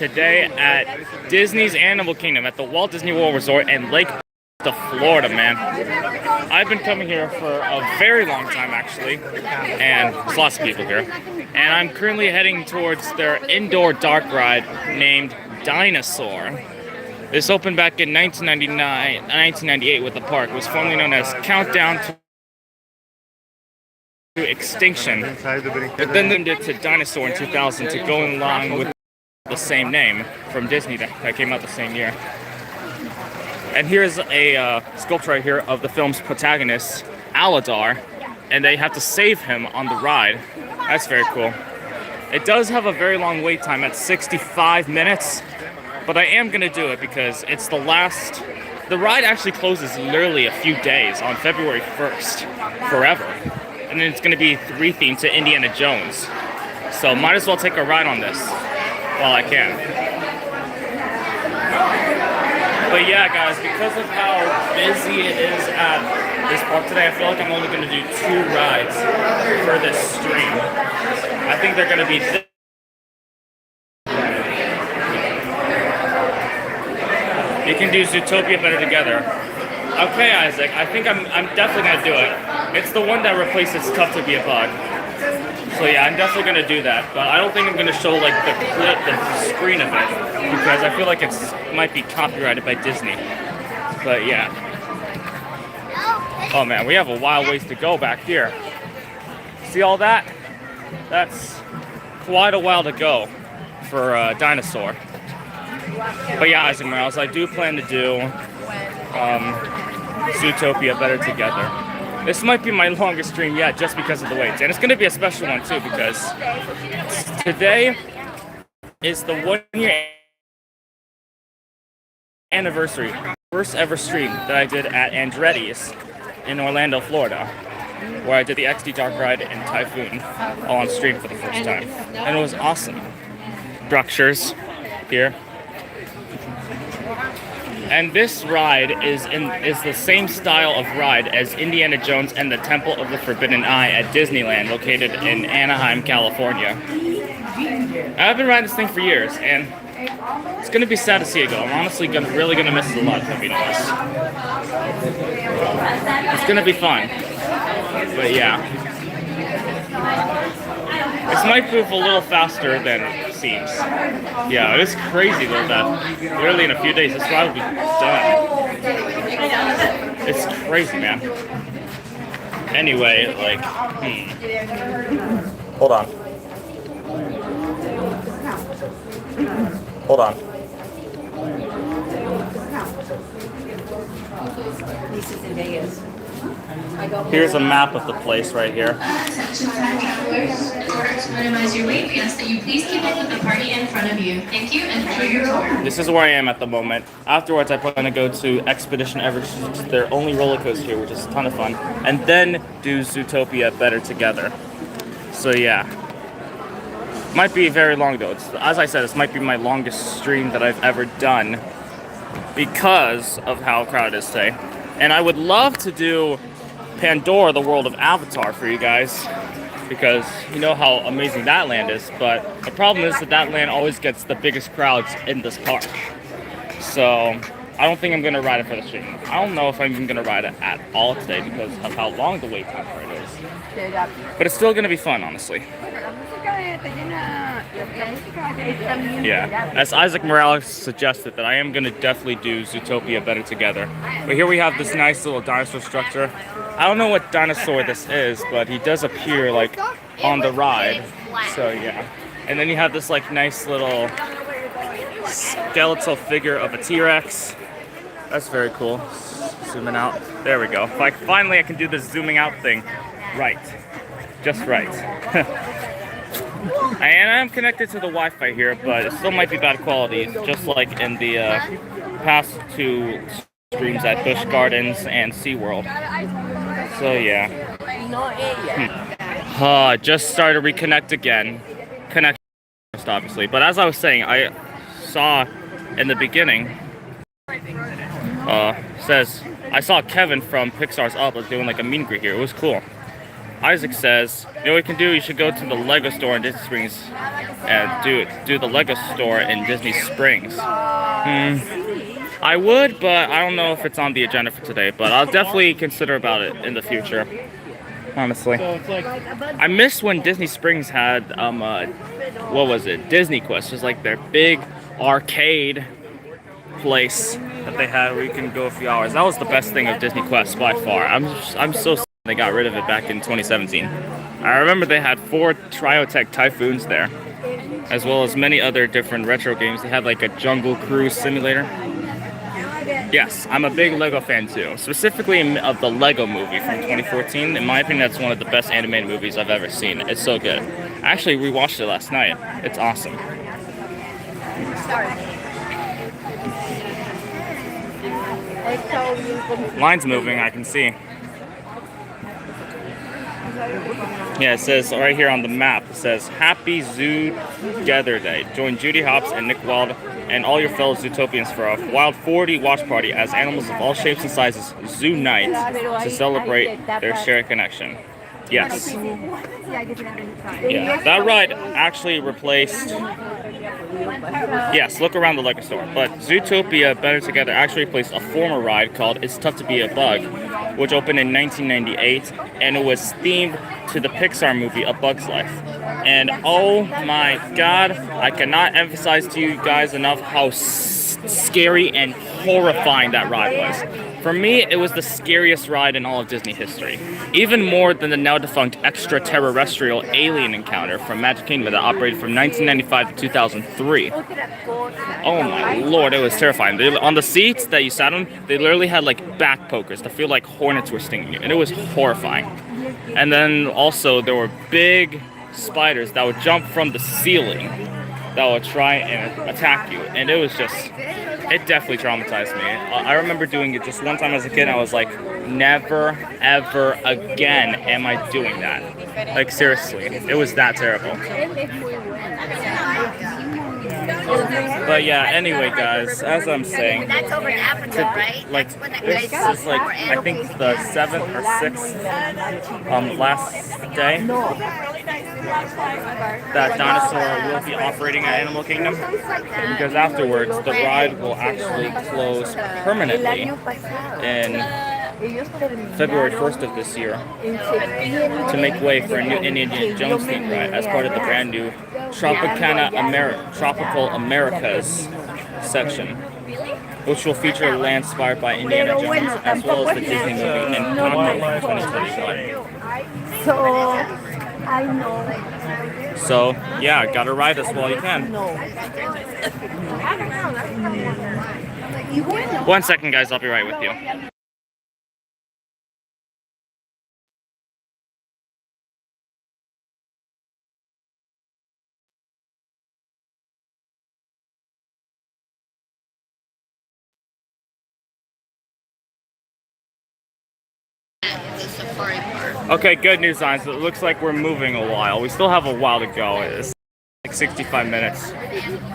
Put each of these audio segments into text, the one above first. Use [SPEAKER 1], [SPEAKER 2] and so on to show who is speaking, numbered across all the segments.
[SPEAKER 1] Today at Disney's Animal Kingdom at the Walt Disney World Resort in Lake Florida, man. I've been coming here for a very long time, actually, and there's lots of people here. And I'm currently heading towards their indoor dark ride named DINOSAUR. This opened back in 1998 with the park. It was formerly known as Countdown to Extinction. But then they did to Dinosaur in 2000 to go along with the same name from Disney that came out the same year. And here's a sculpture right here of the film's protagonist, Aladar, and they have to save him on the ride. That's very cool. It does have a very long wait time at 65 minutes, but I am gonna do it because it's the last. The ride actually closes literally a few days on February 1st, forever. And then it's gonna be rethemed to Indiana Jones. So might as well take a ride on this while I can. But yeah, guys, because of how busy it is at this park today, I feel like I'm only going to do 2 rides for this stream. I think they're going to be You can do Zootopia Better Together. Okay, Isaac, I think I'm definitely going to do it. It's the one that replaces Tough to Be a Bug. So yeah, I'm definitely going to do that, but I don't think I'm going to show like the screen of it, because I feel like it might be copyrighted by Disney. But yeah. Oh man, we have a wild ways to go back here. See all that? That's quite a while to go for Dinosaur. But yeah, Isaac Morales, I do plan to do Zootopia Better Together. This might be my longest stream yet, just because of the waits. And it's going to be a special one, too, because today is the 1-year anniversary. First ever stream that I did at Andretti's in Orlando, Florida, where I did the XD Dark Ride and Typhoon all on stream for the first time. And it was awesome. Structures here. And this ride is the same style of ride as Indiana Jones and the Temple of the Forbidden Eye at Disneyland, located in Anaheim, California. I've been riding this thing for years, and it's going to be sad to see it go. I'm honestly really going to miss it a lot, if I'm being honest. It's going to be fun. But yeah. This might move a little faster than it seems. Yeah, it is crazy though that literally in a few days this ride will be done. It's crazy, man. Anyway, like, Hold on. Hold on.
[SPEAKER 2] This is in Vegas.
[SPEAKER 1] Here's a map of the place right here.
[SPEAKER 3] Attention travelers, in order to minimize your wait, we ask that you please keep up with the party in front of you. Thank you and enjoy your tour.
[SPEAKER 1] This is where I am at the moment. Afterwards, I plan to go to Expedition Everest, which is their only roller coaster here, which is a ton of fun, and then do Zootopia Better Together. So yeah. Might be very long though. As I said, this might be my longest stream that I've ever done because of how crowded it is today. And I would love to do Pandora, the World of Avatar for you guys, because you know how amazing that land is, but the problem is that land always gets the biggest crowds in this park. So I don't think I'm going to ride it for the stream. I don't know if I'm even going to ride it at all today because of how long the wait time for it is. But it's still going to be fun, honestly. Yeah, as Isaac Morales suggested, that I am going to definitely do Zootopia Better Together. But here we have this nice little dinosaur structure. I don't know what dinosaur this is, but he does appear like on the ride. So yeah. And then you have this like nice little skeletal figure of a T-Rex. That's very cool. Zooming out. There we go. Like finally I can do this zooming out thing right. Just right. And I'm connected to the Wi-Fi here, but it still might be bad quality, just like in the past 2 streams at Busch Gardens and SeaWorld. So yeah. Just started to reconnect again. Connect, obviously. But as I was saying, I saw in the beginning, says, I saw Kevin from Pixar's Up doing like a meet and greet here. It was cool. Isaac says, you know what you can do? You should go to the Lego store in Disney Springs and do the Lego store in Disney Springs. I would, but I don't know if it's on the agenda for today. But I'll definitely consider about it in the future. Honestly, I miss when Disney Springs had what was it? Disney Quest. It was like their big arcade place that they had where you can go a few hours. That was the best thing of Disney Quest by far. I'm so sad they got rid of it back in 2017. I remember they had 4 Triotech Typhoons there, as well as many other different retro games. They had like a Jungle Cruise simulator. Yes, I'm a big Lego fan too, specifically of the Lego movie from 2014. In my opinion, that's one of the best animated movies I've ever seen. It's so good. I actually rewatched it last night. It's awesome. Line's moving, I can see. Yeah, it says right here on the map, it says Happy Zoo Gather Day. Join Judy Hopps and Nick Wilde and all your fellow Zootopians for a wild 4D watch party as animals of all shapes and sizes zoo night to celebrate their shared connection. Yes. Yeah, that ride actually replaced... Yes, look around the Lego store. But Zootopia Better Together actually replaced a former ride called It's Tough to Be a Bug, which opened in 1998, and it was themed to the Pixar movie A Bug's Life. And oh my god, I cannot emphasize to you guys enough how scary and horrifying that ride was. For me, it was the scariest ride in all of Disney history. Even more than the now-defunct extraterrestrial alien encounter from Magic Kingdom that operated from 1995 to 2003. Oh my lord, it was terrifying. On the seats that you sat on, they literally had like back pokers to feel like hornets were stinging you, and it was horrifying. And then also, there were big spiders that would jump from the ceiling that would try and attack you, and it was just... It definitely traumatized me. I remember doing it just one time as a kid, and I was like, never, ever again am I doing that. Like, seriously. It was that terrible. But yeah, anyway, guys, as I'm saying,
[SPEAKER 2] That's over in Africa, right?
[SPEAKER 1] like, this is like, I think the 7th or 6th last day that Dinosaur will be operating at Animal Kingdom, because afterwards the ride will actually close permanently in February 1st of this year to make way for a new Indiana Jones themed ride as part of the brand new Tropical Americas section, which will feature land inspired by Indiana Jones as well as the Disney movie and Encanto from 2021.
[SPEAKER 4] I know.
[SPEAKER 1] So, yeah, gotta ride us while you can. 1 second, guys, I'll be right with you. Okay, good news, signs. It looks like we're moving a while. We still have a while to go. It's like 65 minutes.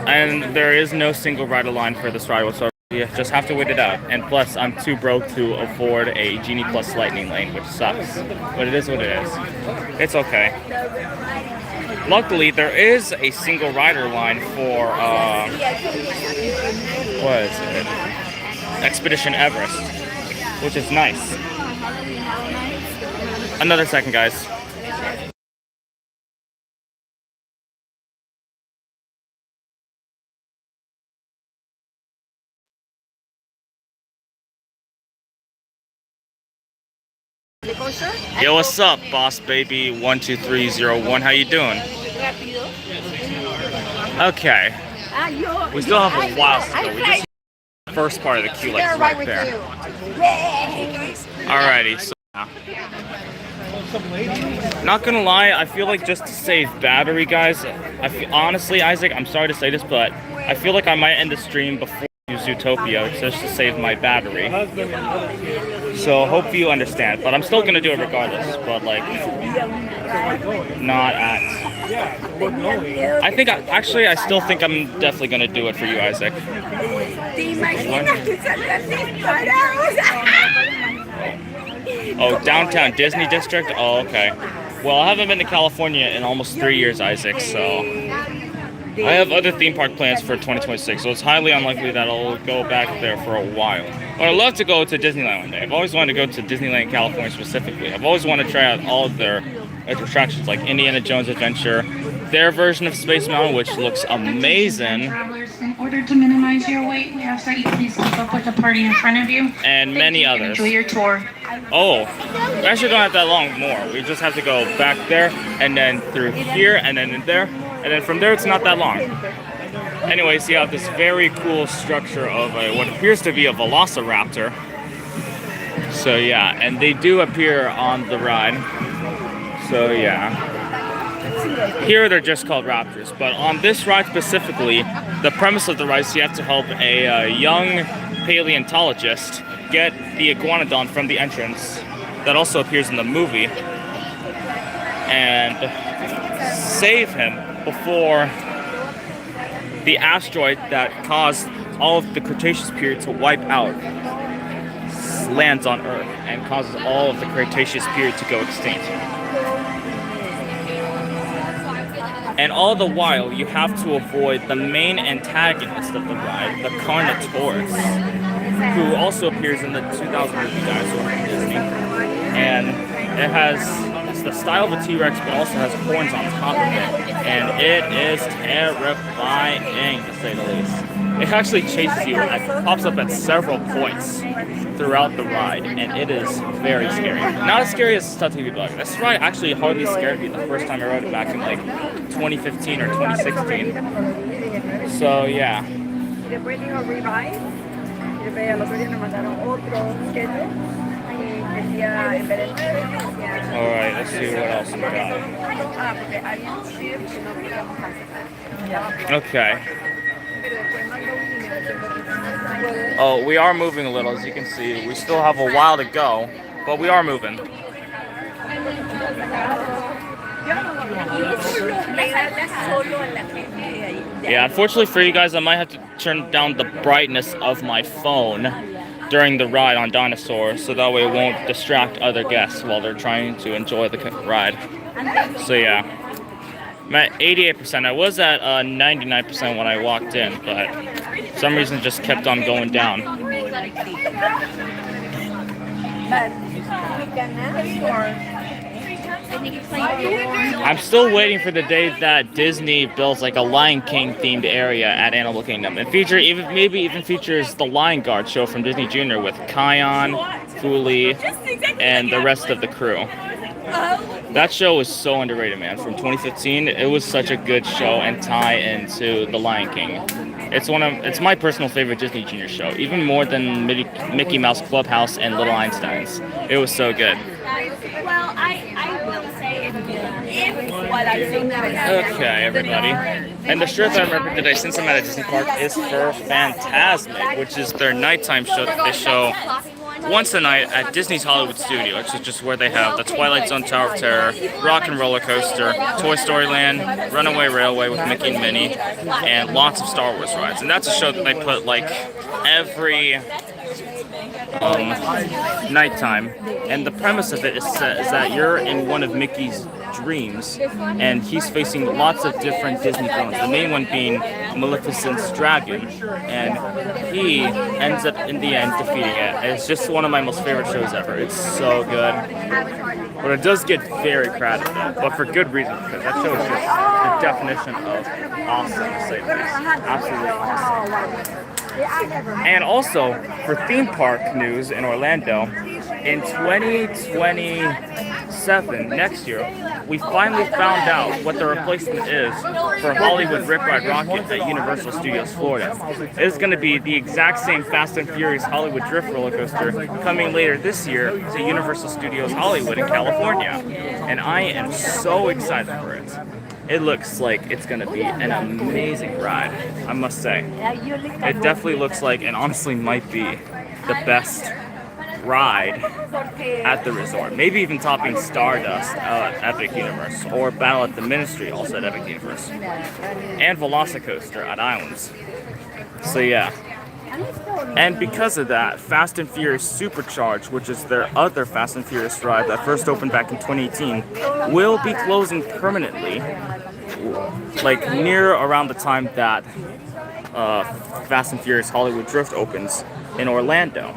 [SPEAKER 1] And there is no single rider line for this ride whatsoever. You just have to wait it out. And plus, I'm too broke to afford a Genie Plus Lightning Lane, which sucks. But it is what it is. It's okay. Luckily, there is a single rider line for, what is it? Expedition Everest, which is nice. Another second, guys. Yo, what's up, boss baby 12301? How you doing? Okay. We still have a while to go. We just the first part of the queue, like right there. Alrighty, so not gonna lie, I feel like just to save battery, guys. Honestly, Isaac, I'm sorry to say this, but I feel like I might end the stream before Zootopia just to save my battery. So hope you understand, but I'm still gonna do it regardless. But like, not at. I think actually, I still think I'm definitely gonna do it for you, Isaac. Oh, downtown Disney District? Oh, okay. Well, I haven't been to California in almost 3 years, Isaac, so I have other theme park plans for 2026, so it's highly unlikely that I'll go back there for a while. But I'd love to go to Disneyland one day. I've always wanted to go to Disneyland, California specifically. I've always wanted to try out all of their attractions, like Indiana Jones Adventure, their version of Space Mountain, which looks amazing,
[SPEAKER 3] Travelers, in order to minimize your wait, we ask that you please keep up with the party in front of you.
[SPEAKER 1] and many others.
[SPEAKER 3] Enjoy your tour.
[SPEAKER 1] Oh, we actually don't have that long more. We just have to go back there, and then through here, and then in there, and then from there it's not that long. Anyways, you have this very cool structure of what appears to be a velociraptor. So yeah, and they do appear on the ride. So yeah. Here they're just called raptors, but on this ride specifically, the premise of the ride is you have to help a young paleontologist get the iguanodon from the entrance that also appears in the movie and save him before the asteroid that caused all of the Cretaceous period to wipe out lands on Earth and causes all of the Cretaceous period to go extinct. And all the while, you have to avoid the main antagonist of the ride, the Carnotaurus, who also appears in the 2000 movie Dinosaur from Disney. And it has, it's the style of a T-Rex, but also has horns on top of it. And it is terrifying, to say the least. It actually chases you and pops up at several points throughout the ride, and it is very scary. Not as scary as Stuff TV Bug. This ride actually hardly scared me the first time I rode it back in like 2015 or 2016. So yeah.
[SPEAKER 4] Después dijo revise. Y después al otro día nos mandaron otro schedule. Y decía Everest.
[SPEAKER 1] Alright, let's see what else we got.
[SPEAKER 4] Porque había un shift que no queríamos cancelar.
[SPEAKER 1] Okay. Oh, we are moving a little, as you can see. We still have a while to go, but we are moving. Yeah, unfortunately for you guys, I might have to turn down the brightness of my phone during the ride on Dinosaur, so that way it won't distract other guests while they're trying to enjoy the ride. So yeah, I'm at 88%. I was at 99% when I walked in, but for some reason it just kept on going down. I'm still waiting for the day that Disney builds like a Lion King themed area at Animal Kingdom. And maybe even features the Lion Guard show from Disney Junior with Kion, Fuli, and the rest of the crew. That show was so underrated, man. From 2015, it was such a good show and tie into the Lion King. It's my personal favorite Disney Junior show, even more than Mickey Mouse Clubhouse and Little Einsteins. It was so good.
[SPEAKER 4] Well, I will say if what I think
[SPEAKER 1] Okay, everybody. And the shirt that I'm repping today, since I'm at a Disney park, is for Fantasmic, which is their nighttime show that they show once a night at Disney's Hollywood Studios, which is just where they have the Twilight Zone Tower of Terror, Rock and Roller Coaster, Toy Story Land, Runaway Railway with Mickey and Minnie, and lots of Star Wars rides. And that's a show that they put like every nighttime. And the premise of it is that you're in one of Mickey's dreams, and he's facing lots of different Disney villains, the main one being Maleficent's dragon, and he ends up in the end defeating it. And it's just one of my most favorite shows ever. It's so good, but it does get very crowded though, but for good reason, because that show is just the definition of awesome, to say the least. Absolutely awesome. And also, for theme park news in Orlando, in 2027, next year, we finally found out what the replacement is for Hollywood Rip Ride Rocket at Universal Studios Florida. It is going to be the exact same Fast and Furious Hollywood Drift roller coaster coming later this year to Universal Studios Hollywood in California. And I am so excited for it. It looks like it's going to be an amazing ride, I must say. It definitely looks like, and honestly might be, the best ride at the resort. Maybe even topping Stardust at Epic Universe, or Battle at the Ministry, also at Epic Universe. And Velocicoaster at Islands. So yeah. And because of that, Fast and Furious Supercharged, which is their other Fast and Furious ride that first opened back in 2018, will be closing permanently, like near around the time that Fast and Furious Hollywood Drift opens in Orlando.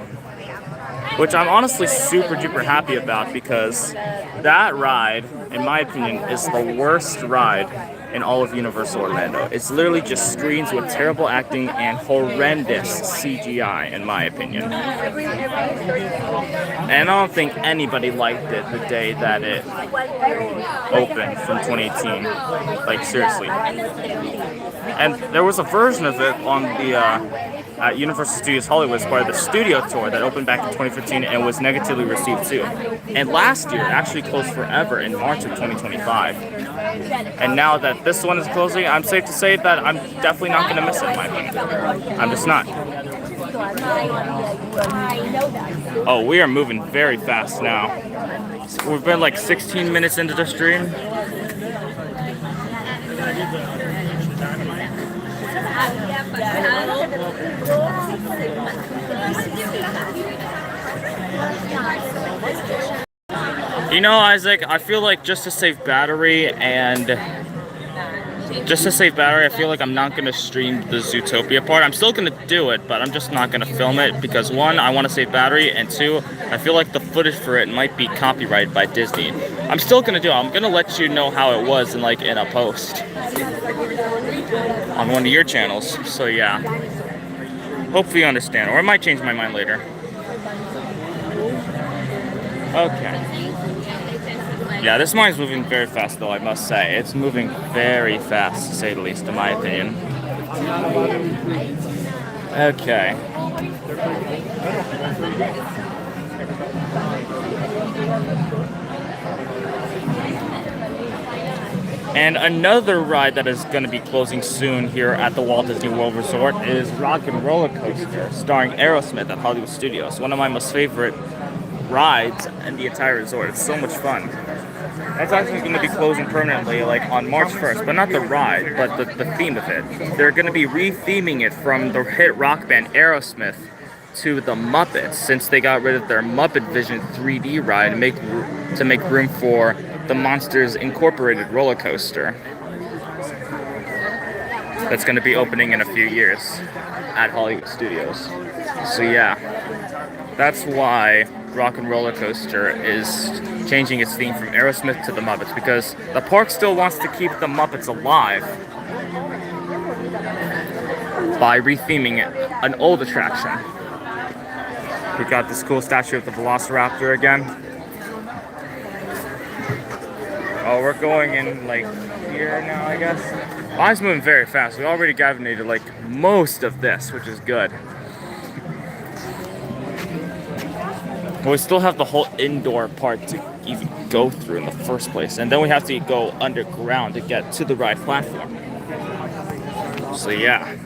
[SPEAKER 1] Which I'm honestly super duper happy about, because that ride, in my opinion, is the worst ride in all of Universal Orlando. It's literally just screens with terrible acting and horrendous CGI, in my opinion. And I don't think anybody liked it the day that it opened from 2018. Like, seriously. And there was a version of it on the at Universal Studios Hollywood as part of the studio tour that opened back in 2015 and was negatively received too. And last year, it actually closed forever in March of 2025. And now that this one is closing, I'm safe to say that I'm definitely not going to miss it, in my opinion. I'm just not. Oh, we are moving very fast now. We've been like 16 minutes into the stream. You know, Isaac, I feel like just to save battery, I feel like I'm not going to stream the Zootopia part. I'm still going to do it, but I'm just not going to film it because, one, I want to save battery, and two, I feel like the footage for it might be copyrighted by Disney. I'm still going to do it. I'm going to let you know how it was in a post on one of your channels. So yeah, hopefully you understand, or I might change my mind later. Okay. Yeah, this mine's moving very fast, though, I must say. It's moving very fast, to say the least, in my opinion. Okay. And another ride that is going to be closing soon here at the Walt Disney World Resort is Rock and Roller Coaster, starring Aerosmith at Hollywood Studios. One of my most favorite rides in the entire resort. It's so much fun. That's actually going to be closing permanently, like on March 1st, but not the ride, but the theme of it. They're going to be re-theming it from the hit rock band Aerosmith to the Muppets, since they got rid of their Muppet Vision 3D ride to make room for the Monsters Incorporated roller coaster. That's going to be opening in a few years at Hollywood Studios. So yeah, that's why Rock and Roller Coaster is changing its theme from Aerosmith to the Muppets, because the park still wants to keep the Muppets alive by re-theming an old attraction. We got this cool statue of the Velociraptor again. Oh, we're going in like here now, I guess. Mine's moving very fast. We already gravitated like most of this, which is good. But we still have the whole indoor part to even go through in the first place. And then we have to go underground to get to the ride platform. So yeah.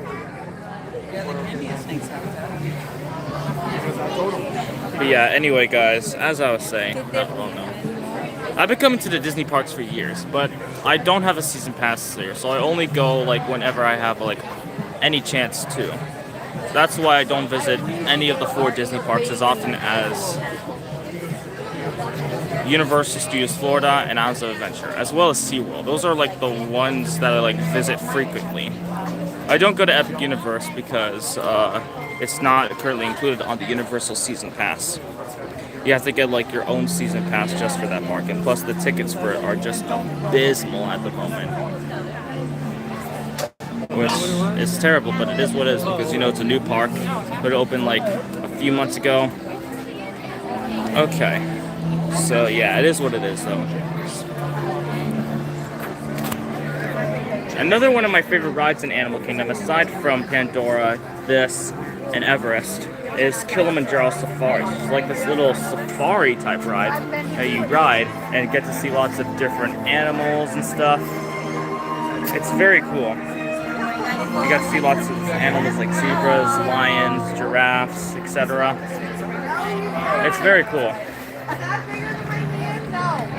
[SPEAKER 1] But yeah, anyway guys, as I was saying, I've been coming to the Disney parks for years, but I don't have a season pass here, so I only go like whenever I have like any chance to. That's why I don't visit any of the 4 Disney parks as often as Universal Studios Florida and Islands of Adventure, as well as SeaWorld. Those are like the ones that I like visit frequently. I don't go to Epic Universe because it's not currently included on the Universal Season Pass. You have to get like your own season pass just for that park, and plus the tickets for it are just abysmal at the moment. Which is terrible, but it is what it is, because you know it's a new park, but it opened like a few months ago. Okay, so yeah, it is what it is though. Another one of my favorite rides in Animal Kingdom, aside from Pandora, this, and Everest, is Kilimanjaro Safari. It's like this little safari type ride that you ride and get to see lots of different animals and stuff. It's very cool. You got to see lots of animals like zebras, lions, giraffes, etc. It's very cool.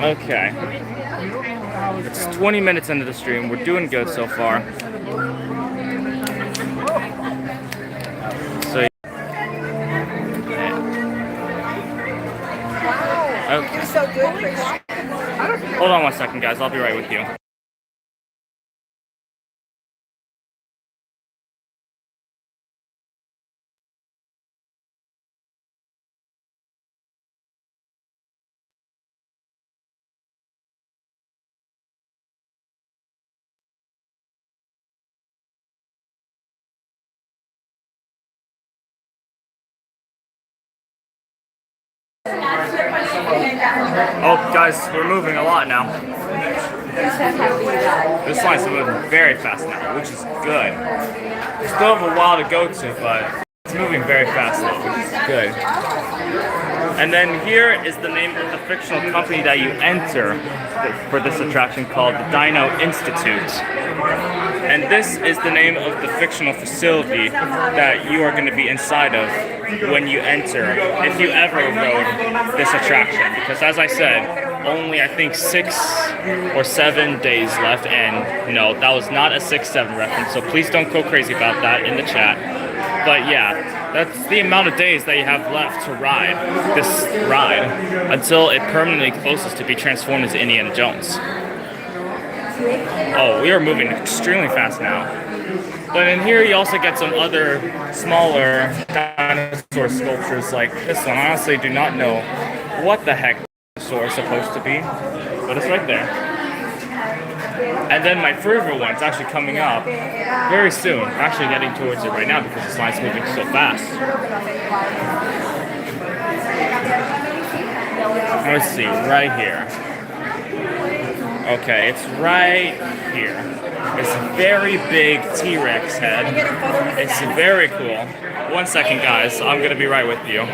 [SPEAKER 1] Okay. It's 20 minutes into the stream. We're doing good so far. So
[SPEAKER 4] so good, Chris.
[SPEAKER 1] Hold on one second, guys. I'll be right with you. Oh, guys, we're moving a lot now. This line's moving very fast now, which is good. We still have a while to go to, but it's moving very fast now, which is good. And then here is the name of the fictional company that you enter for this attraction called the Dino Institute. And this is the name of the fictional facility that you are going to be inside of when you enter, if you ever rode this attraction. Because as I said, only I think 6 or 7 days left, and no, that was not a 6-7 reference, so please don't go crazy about that in the chat. But yeah, that's the amount of days that you have left to ride this ride until it permanently closes to be transformed as Indiana Jones. Oh, we are moving extremely fast now. But in here you also get some other smaller dinosaur sculptures like this one. I honestly do not know what the heck dinosaur is supposed to be, but it's right there. And then my favorite one's actually coming up very soon. I'm actually getting towards it right now because this line's moving so fast. Let's see, right here. Okay, it's right here. It's a very big T-Rex head. It's very cool. 1 second, guys. I'm gonna be right with you.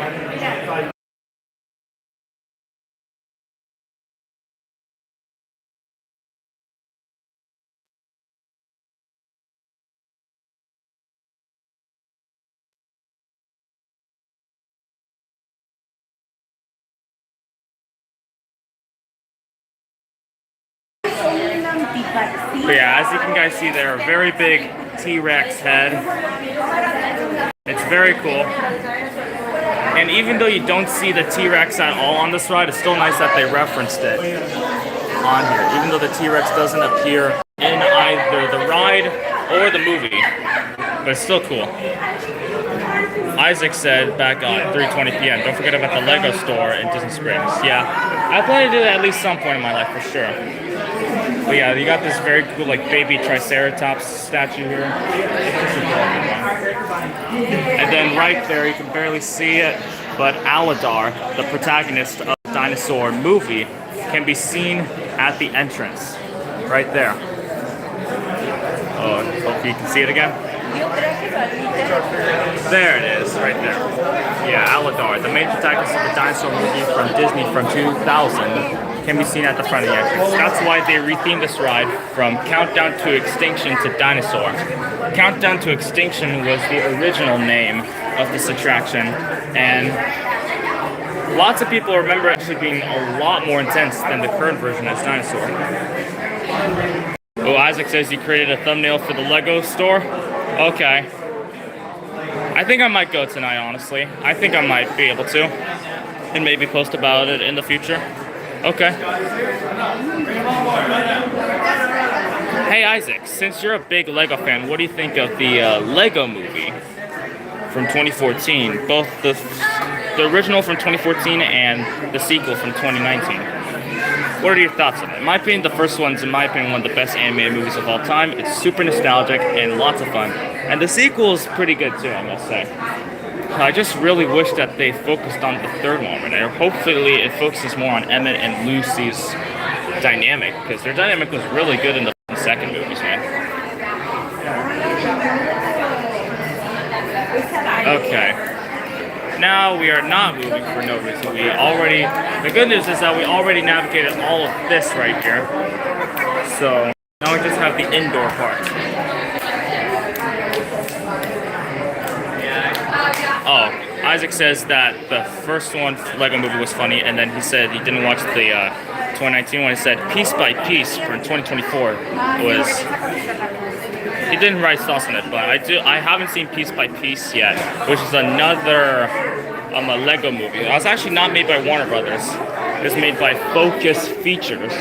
[SPEAKER 1] But yeah, as you can guys see there, a very big T-Rex head. It's very cool. And even though you don't see the T-Rex at all on this ride, it's still nice that they referenced it on here. Even though the T-Rex doesn't appear in either the ride or the movie. But it's still cool. Isaac said back on 3:20 p.m. Don't forget about the Lego store in Disney Springs. Yeah, I plan to do that at least some point in my life for sure. But yeah, you got this very cool like baby Triceratops statue here. And then right there, you can barely see it, but Aladar, the protagonist of the dinosaur movie, can be seen at the entrance. Right there. Oh, hope you can see it again. There it is, right there. Yeah, Aladar, the main protagonist of the dinosaur movie from Disney from 2000, can be seen at the front of the entrance. That's why they rethemed this ride from Countdown to Extinction to Dinosaur. Countdown to Extinction was the original name of this attraction, and lots of people remember it actually being a lot more intense than the current version as Dinosaur. Oh, Isaac says he created a thumbnail for the Lego store. Okay. I think I might go tonight, honestly. I think I might be able to. And maybe post about it in the future. Okay. Hey Isaac, since you're a big Lego fan, what do you think of the Lego movie from 2014? Both the original from 2014 and the sequel from 2019. What are your thoughts on it? In my opinion, the first one's, in my opinion, one of the best animated movies of all time. It's super nostalgic and lots of fun. And the sequel is pretty good too, I must say. I just really wish that they focused on the third one, and hopefully it focuses more on Emmett and Lucy's dynamic, because their dynamic was really good in the second movies, man. Okay. Now we are not moving for no reason. The good news is that we already navigated all of this right here. So now we just have the indoor part. Oh, Isaac says that the first one, Lego movie, was funny, and then he said he didn't watch the 2019 one. He said Piece by Piece from 2024 was. He didn't write thoughts on it, but I haven't seen Piece by Piece yet, which is another a Lego movie. It was actually not made by Warner Brothers. is made by Focus Features,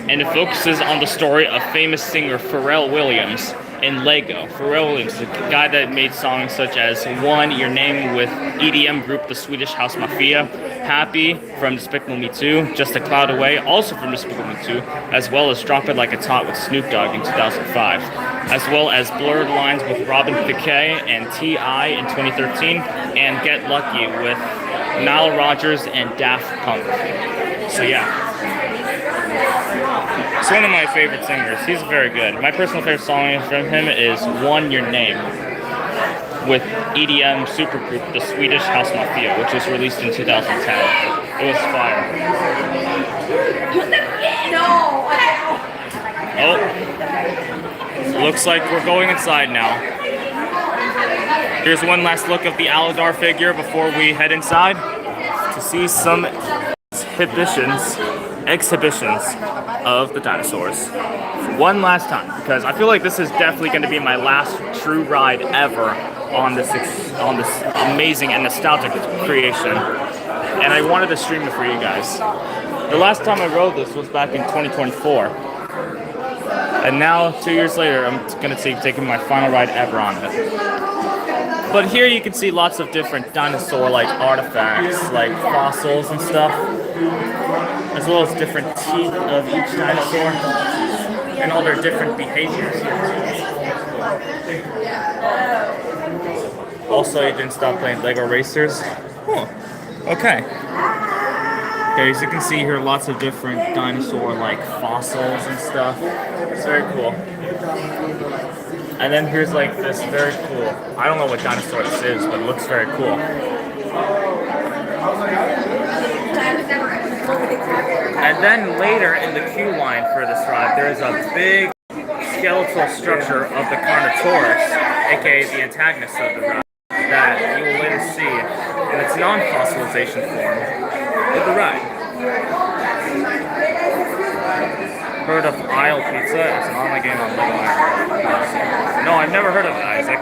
[SPEAKER 1] and it focuses on the story of famous singer Pharrell Williams in Lego. Pharrell Williams, the guy that made songs such as One, Your Name with EDM group the Swedish House Mafia, Happy from Despicable Me 2, Just a Cloud Away, also from Despicable Me 2, as well as Drop It Like It's Hot with Snoop Dogg in 2005, as well as Blurred Lines with Robin Thicke and T.I. in 2013, and Get Lucky with Nile Rodgers and Daft Punk. So yeah. He's one of my favorite singers. He's very good. My personal favorite song from him is One, Your Name with EDM supergroup the Swedish House Mafia, which was released in 2010. It was fire. Oh, looks like we're going inside now. Here's one last look of the Aladar figure before we head inside to see some exhibitions of the dinosaurs. One last time, because I feel like this is definitely going to be my last true ride ever on this amazing and nostalgic creation, and I wanted to stream it for you guys. The last time I rode this was back in 2024, and now 2 years later I'm going to be taking my final ride ever on it. But here you can see lots of different dinosaur-like artifacts, like fossils and stuff, as well as different teeth of each dinosaur and all their different behaviors. Also, you didn't stop playing Lego Racers. Huh. Okay. Okay, as you can see here, lots of different dinosaur-like fossils and stuff. It's very cool. And then here's like this very cool, I don't know what dinosaur this is, but it looks very cool. And then later in the queue line for this ride, there is a big skeletal structure of the Carnotaurus, aka the antagonist of the ride, that you will later see in its non-fossilization form of the ride. Heard of Isle Pizza? It's an online game on Lego Isle. No, I've never heard of it, Isaac.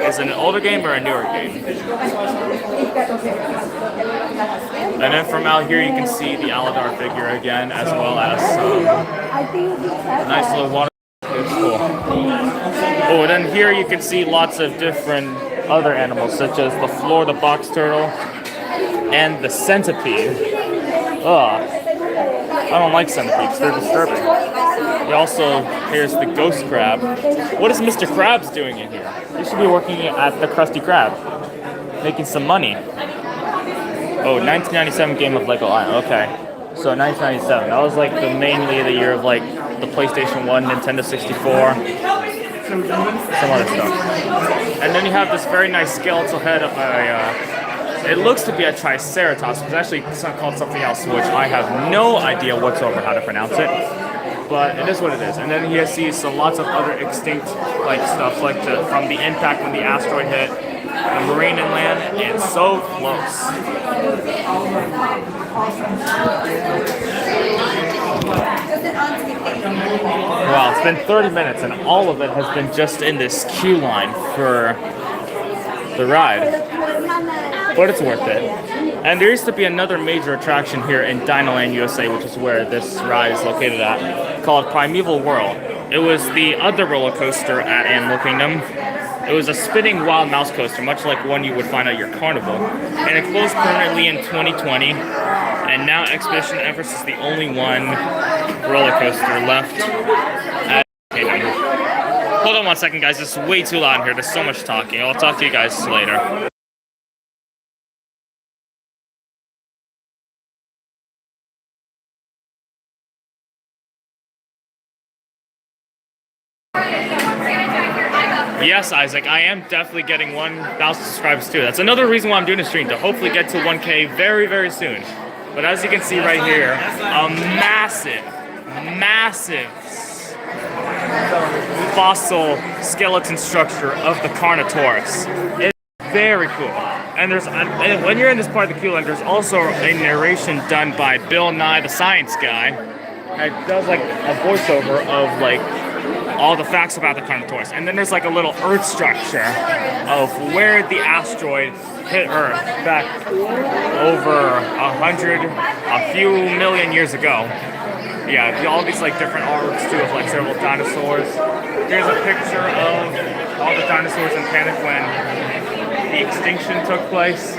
[SPEAKER 1] Is it an older game or a newer game? And then from out here you can see the Aladar figure again, as well as a nice little water. It's cool. Oh, and then here you can see lots of different other animals, such as the Florida box turtle and the centipede. Ugh. I don't like centipedes, they're disturbing. Here's the ghost crab. What is Mr. Krabs doing in here? He should be working at the Krusty Krab, making some money. Oh, 1997 game of Lego Island, okay. So 1997, that was like mainly the year of like the PlayStation 1, Nintendo 64, some other stuff. And then you have this very nice skeletal head of a, it looks to be a Triceratops, it's actually called something else, which I have no idea whatsoever how to pronounce it. But it is what it is. And then you see some lots of other extinct like stuff, like from the impact when the asteroid hit, the marine and land. It's so close. Wow, it's been 30 minutes and all of it has been just in this queue line for the ride. But it's worth it. And there used to be another major attraction here in Dinoland, USA, which is where this ride is located at, called Primeval World. It was the other roller coaster at Animal Kingdom. It was a spinning wild mouse coaster, much like one you would find at your carnival. And it closed permanently in 2020. And now Expedition Everest is the only one roller coaster left at Animal Kingdom. Hold on one second, guys. It's way too loud in here. There's so much talking. I'll talk to you guys later. Yes, Isaac, I am definitely getting 1,000 subscribers too. That's another reason why I'm doing a stream, to hopefully get to 1K very, very soon. But as you can see right here, a massive fossil skeleton structure of the Carnotaurus. It's very cool. And when you're in this part of the queue line, there's also a narration done by Bill Nye, the science guy. It does like a voiceover of like all the facts about the Carnotaurus. And then there's like a little Earth structure of where the asteroid hit Earth back over a few million years ago. Yeah, all these like different artworks too of like several dinosaurs. Here's a picture of all the dinosaurs in panic when the extinction took place.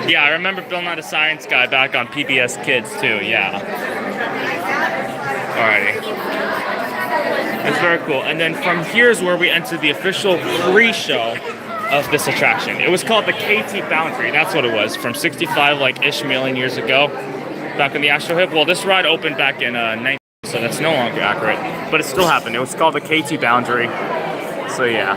[SPEAKER 1] Yeah, I remember Bill Nye the Science Guy back on PBS Kids too, yeah. Alrighty. It's very cool. And then from here's where we enter the official pre-show of this attraction. It was called the KT Boundary, that's what it was, from 65 like-ish million years ago, back in the asteroid. Well, this ride opened back in 19, so that's no longer accurate, but it still happened. It was called the KT Boundary, so yeah.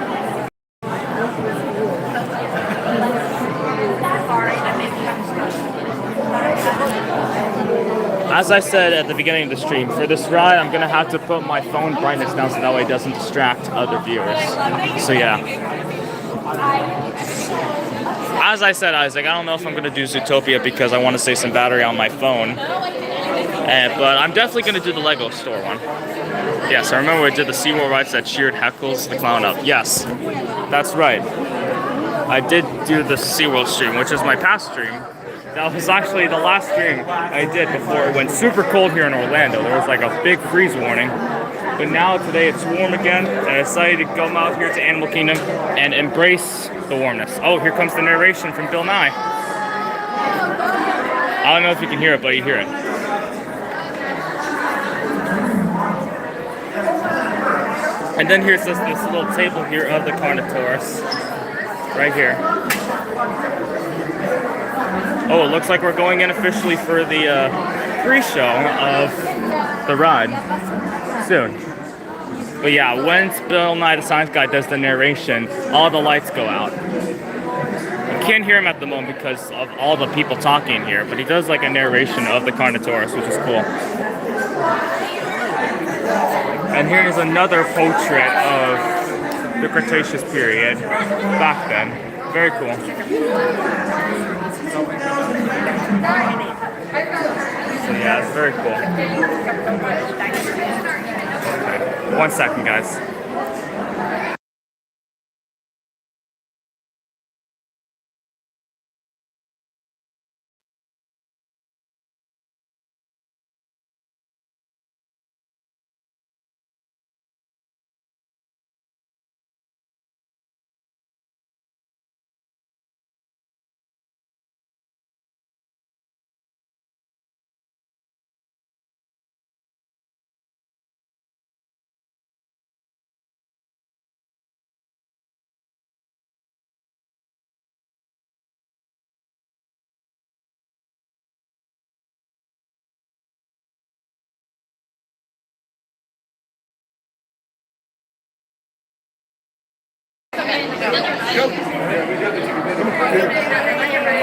[SPEAKER 1] As I said at the beginning of the stream, for this ride, I'm gonna have to put my phone brightness down so that way it doesn't distract other viewers. So yeah. As I said, Isaac, I don't know if I'm gonna do Zootopia because I want to save some battery on my phone. But I'm definitely gonna do the Lego store one. Yes, I remember we did the SeaWorld rides that cheered Heckles the Clown up. Yes, that's right. I did do the SeaWorld stream, which is my past stream. That was actually the last stream I did before it went super cold here in Orlando. There was like a big freeze warning. But now today it's warm again, and I decided to come out here to Animal Kingdom and embrace the warmness. Oh, here comes the narration from Bill Nye. I don't know if you can hear it, but you hear it. And then here's this little table here of the Carnotaurus. Right here. Oh, it looks like we're going in officially for the pre-show of the ride soon. But yeah, once Bill Nye the Science Guy does the narration, all the lights go out. You can't hear him at the moment because of all the people talking here, but he does like a narration of the Carnotaurus, which is cool. And here's another portrait of the Cretaceous period back then. Very cool. So yeah, it's very cool. Okay. 1 second, guys.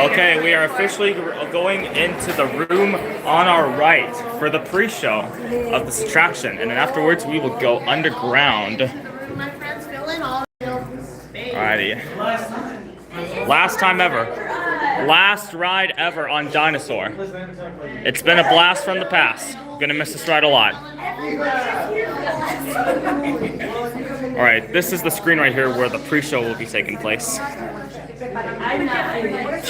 [SPEAKER 1] Okay, we are officially going into the room on our right for the pre-show of this attraction, and then afterwards we will go underground. Alrighty. Last time ever. Last ride ever on Dinosaur. It's been a blast from the past. I'm gonna miss this ride a lot. Alright, this is the screen right here where the pre-show will be taking place.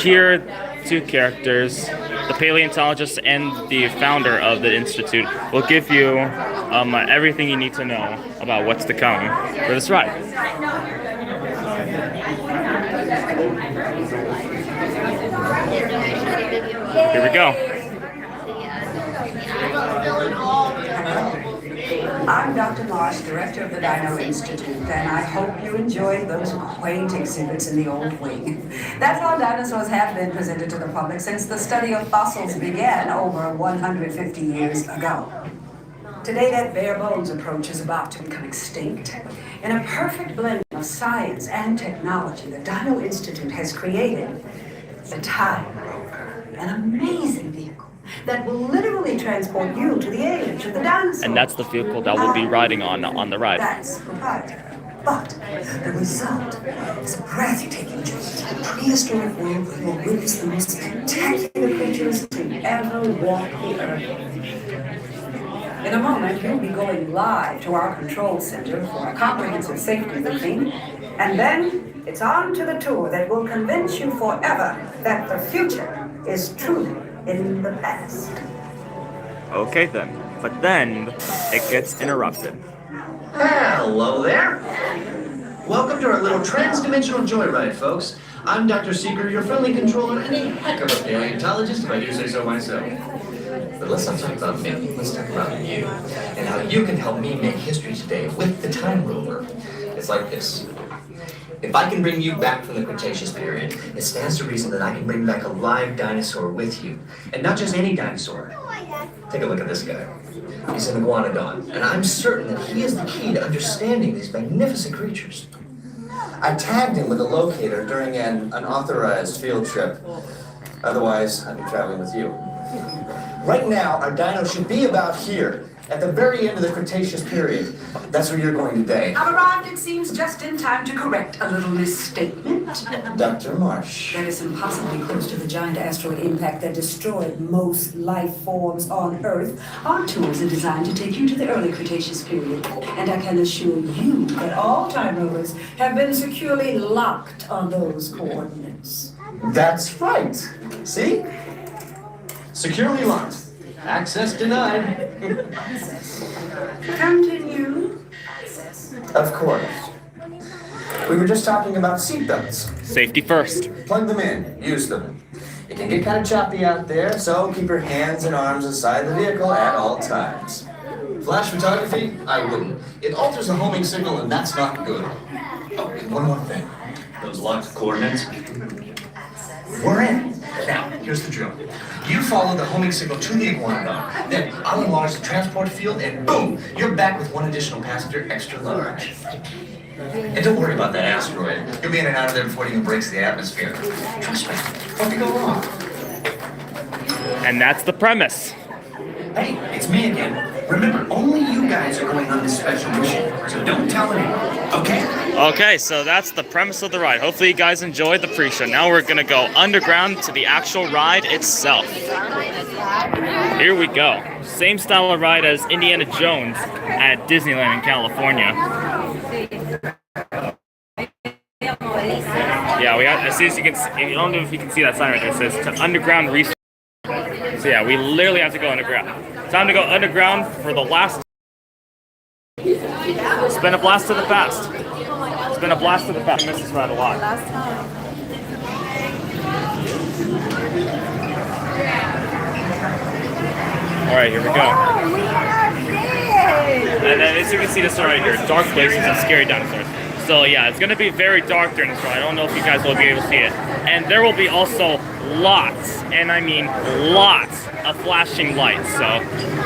[SPEAKER 1] Here, two characters, the paleontologist and the founder of the institute, will give you everything you need to know about what's to come for this ride. Here we go.
[SPEAKER 2] I'm Dr. Marsh, director of the Dino Institute, and I hope you enjoyed those quaint exhibits in the old wing. That's how dinosaurs have been presented to the public since the study of fossils began over 150 years ago. Today, that bare bones approach is about to become extinct. In a perfect blend of science and technology, the Dino Institute has created the Time Rover, an amazing vehicle that will literally transport you to the age of the dinosaurs.
[SPEAKER 1] And that's the vehicle that we'll be riding on the ride.
[SPEAKER 2] That's proprietary. But the result is a breathtaking journey to the prehistoric world that will witness the most spectacular creatures to ever walk the earth. In a moment, you'll be going live to our control center for a comprehensive safety briefing, and then it's on to the tour that will convince you forever that the future is truly in the past.
[SPEAKER 1] Okay then. But then it gets interrupted.
[SPEAKER 5] Hello there. Welcome to our little trans-dimensional joyride, folks. I'm Dr. Seeker, your friendly controller, and a heck of a paleontologist, if I do say so myself. But let's not talk about me. Let's talk about you and how you can help me make history today with the time rover. It's like this. If I can bring you back from the Cretaceous period, it stands to reason that I can bring back a live dinosaur with you. And not just any dinosaur. Take a look at this guy. He's an iguanodon, and I'm certain that he is the key to understanding these magnificent creatures. I tagged him with a locator during an unauthorized field trip. Otherwise, I'd be traveling with you. Right now, our dino should be about here, at the very end of the Cretaceous period. That's where you're going today.
[SPEAKER 2] I've arrived, it seems, just in time to correct a little misstatement.
[SPEAKER 5] Dr. Marsh.
[SPEAKER 2] That is impossibly close to the giant asteroid impact that destroyed most life forms on Earth. Our tours are designed to take you to the early Cretaceous period, and I can assure you that all time rovers have been securely locked on those coordinates.
[SPEAKER 5] That's right. See? Securely locked. Access denied.
[SPEAKER 2] Continue.
[SPEAKER 5] Of course. We were just talking about seatbelts.
[SPEAKER 1] Safety first.
[SPEAKER 5] Plug them in. Use them. It can get kind of choppy out there, so keep your hands and arms inside the vehicle at all times. Flash photography? I wouldn't. It alters the homing signal, and that's not good. Oh, and one more thing. Those locked coordinates? We're in. Now, here's the drill. You follow the homing signal to the iguanodon, then I'll enlarge the transport field, and boom, you're back with one additional passenger extra large. And don't worry about that asteroid. You'll be in and out of there before it even breaks the atmosphere. Trust me, what could go wrong?
[SPEAKER 1] And that's the premise.
[SPEAKER 5] Hey, it's me again. Remember, only you guys are going on this special mission, so don't tell anyone, okay?
[SPEAKER 1] Okay, so that's the premise of the ride. Hopefully you guys enjoyed the pre-show. Now we're gonna go underground to the actual ride itself. Here we go. Same style of ride as Indiana Jones at Disneyland in California. Yeah, we have, as soon as you can, I don't know if you can see that sign right there. It says to underground research. So yeah, we literally have to go underground. Time to go underground for the last. It's been a blast to the past. It's been a blast to the past. I miss this ride a lot. All right, here we go. And then as you can see this right here, dark places and scary dinosaurs. So yeah, it's gonna be very dark during this ride. I don't know if you guys will be able to see it. And there will be also lots, and I mean lots, of flashing lights. So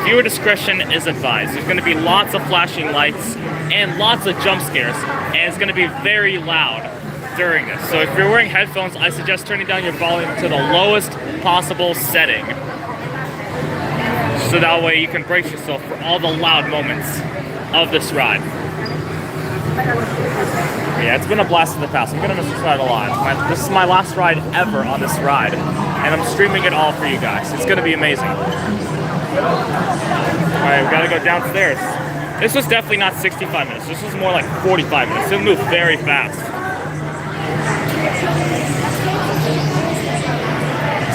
[SPEAKER 1] viewer discretion is advised. There's gonna be lots of flashing lights and lots of jump scares, and it's gonna be very loud during this. So if you're wearing headphones, I suggest turning down your volume to the lowest possible setting. So that way you can brace yourself for all the loud moments of this ride. Yeah, it's been a blast in the past. I'm gonna miss this ride a lot. This is my last ride ever on this ride, and I'm streaming it all for you guys. It's gonna be amazing. All right, we gotta go downstairs. This was definitely not 65 minutes. This was more like 45 minutes. It moved very fast.